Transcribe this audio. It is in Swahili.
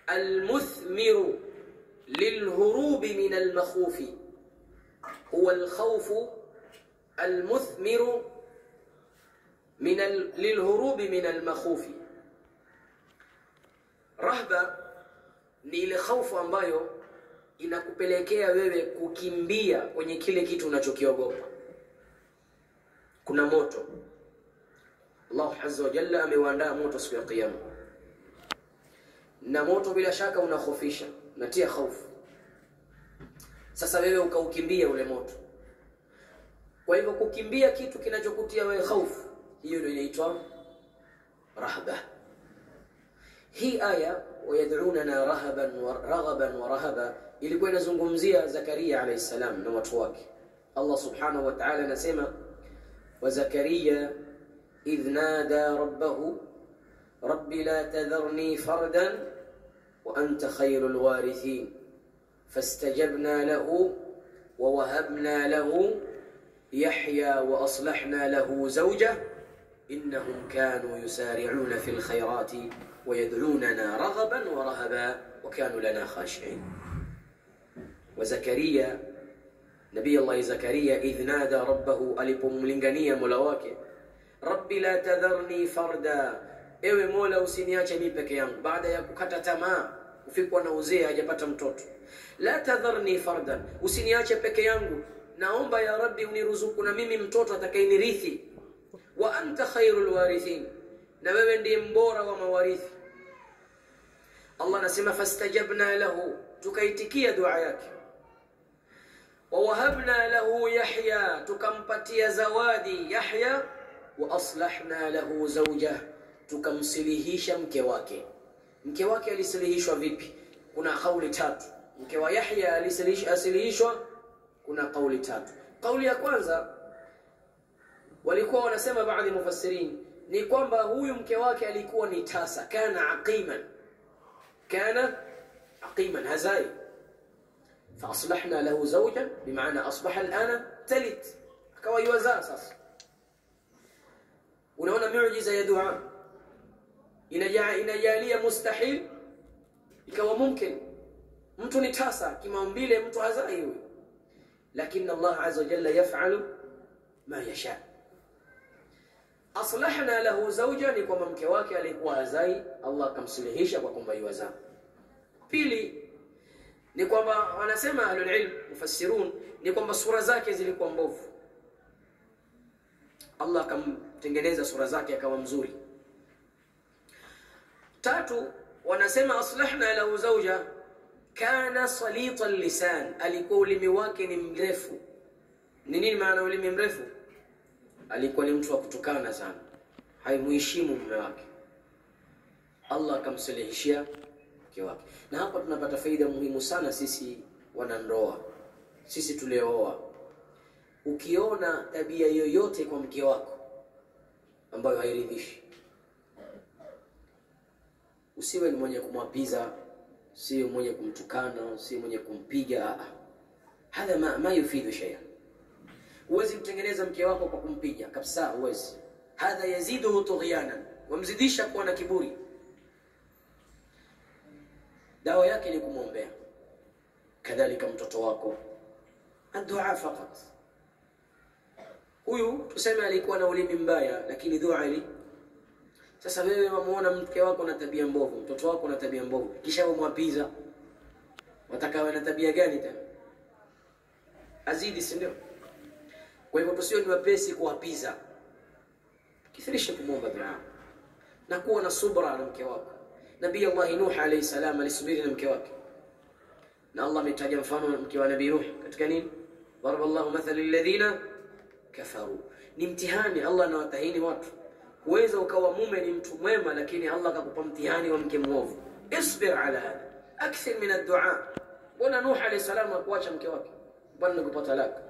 المثمر للهروب من المخوف، هو الخوف المثمر للهروب من المخوف. Rahba ni ile hofu ambayo inakupelekea wewe kukimbia kwenye kile kitu unachokiogopa. Kuna moto, Allah Azza wa Jalla amewaandaa moto siku ya Kiyama, na moto bila shaka unahofisha, unatia hofu. Sasa wewe ukaukimbia ule moto. Kwa hivyo kukimbia kitu kinachokutia wewe hofu, hiyo ndio inaitwa rahba. Hii aya wayad'unana raghaban wa rahaba ilikuwa inazungumzia Zakaria alayhi salam na watu wake. Allah subhanahu wa ta'ala anasema, wa Zakaria idh nada rabbahu rabbi la tadharni fardan wa anta khayrul warithin fastajabna lahu wa wahabna lahu Yahya wa aslahna lahu zawjah innahum kanu yusari'una fil khayrati wa yad'unana raghaban wa rahaba wa kanu lana khashi'in. Wa Zakaria, Nabii Allah Zakaria idh nada rabbahu, alipomlingania Mola wake, rabbi la tadharni farda, ewe Mola usiniache mimi peke yangu. Baada ya kukata tamaa, ufikwa na uzee hajapata mtoto, la tadharni fardan, usiniache peke yangu, naomba ya Rabbi uniruzuku na mimi mtoto atakayenirithi. Wa anta khairul warithin, na wewe ndiye mbora wa mawarithi. Allah anasema fastajabna lahu, tukaitikia dua yake. Wa wahabna lahu Yahya, tukampatia zawadi Yahya. Wa aslahna lahu zawjah, tukamsilihisha mke wake. Mke wake alisilihishwa vipi? Kuna kauli tatu. Mke wa Yahya alisilihishwa, kuna kauli tatu. Kauli ya kwanza walikuwa wanasema baadhi mufassirin ni kwamba huyu mke wake alikuwa ni tasa, kana aqiman hazai. Fa aslahna lahu zawjan bimaana asbaha alana talit, akawa yuwazaa. Sasa unaona miujiza ya dua inajalia mustahil ikawa mumkin. Mtu ni tasa kimaumbile, mtu hazai huyu, lakini Allah Azza wa Jalla yaf'alu ma yasha. Aslahna lahu zawja ni kwamba mke wake alikuwa hazai, Allah akamsuluhisha kwa kwamba yuwazaa. Pili ni kwamba wanasema ahlul ilm mufassirun ni kwamba sura zake zilikuwa mbovu, Allah akamtengeneza sura zake akawa mzuri. Tatu wanasema aslahna lahu zawja kana salita lisan, alikuwa ulimi wake ni mrefu. Ni nini maana ulimi mrefu? Alikuwa ni mtu wa kutukana sana, haimuheshimu mume wake. Allah akamsulihishia mke wake. Na hapa tunapata faida muhimu sana sisi wanandoa, sisi tuliooa. Ukiona tabia yoyote kwa mke wako ambayo hairidhishi, usiwe ni mwenye kumwapiza, si mwenye kumtukana, si mwenye kumpiga. Hadha ma yufidu shay'a. Huwezi mtengeneza mke wako kwa kumpiga kabisa, huwezi. Hadha yaziduhu tughyanan, wamzidisha kuwa na kiburi. Dawa yake ni kumwombea. Kadhalika mtoto wako, addu'a faqat. Huyu tuseme alikuwa na ulimi mbaya, lakini dua ili. Sasa wewe wamuona mke wako na tabia mbovu, mtoto wako na tabia mbovu, kisha umwapiza, wataka awe na tabia gani tena? Azidi, si ndio? Kwa hivyo tusiwe ni wapesi kuwapiza, kithirisha kumwomba dua na kuwa na subra na mke wako. Nabii Allah Nuh alayhi salam alisubiri na mke wake, na Allah ametaja mfano mke wa Nabii Nuh katika nini? Daraballahu mathalan lilladhina kafaru. Ni mtihani, Allah anawatahini watu. Huweza ukawa mume ni mtu mwema, lakini Allah akakupa mtihani wa mke mwovu. Isbir ala hada, akthir min ad-du'a. Bwana Nuh alayhi salam hakuacha mke wake, bali nikupata talaka.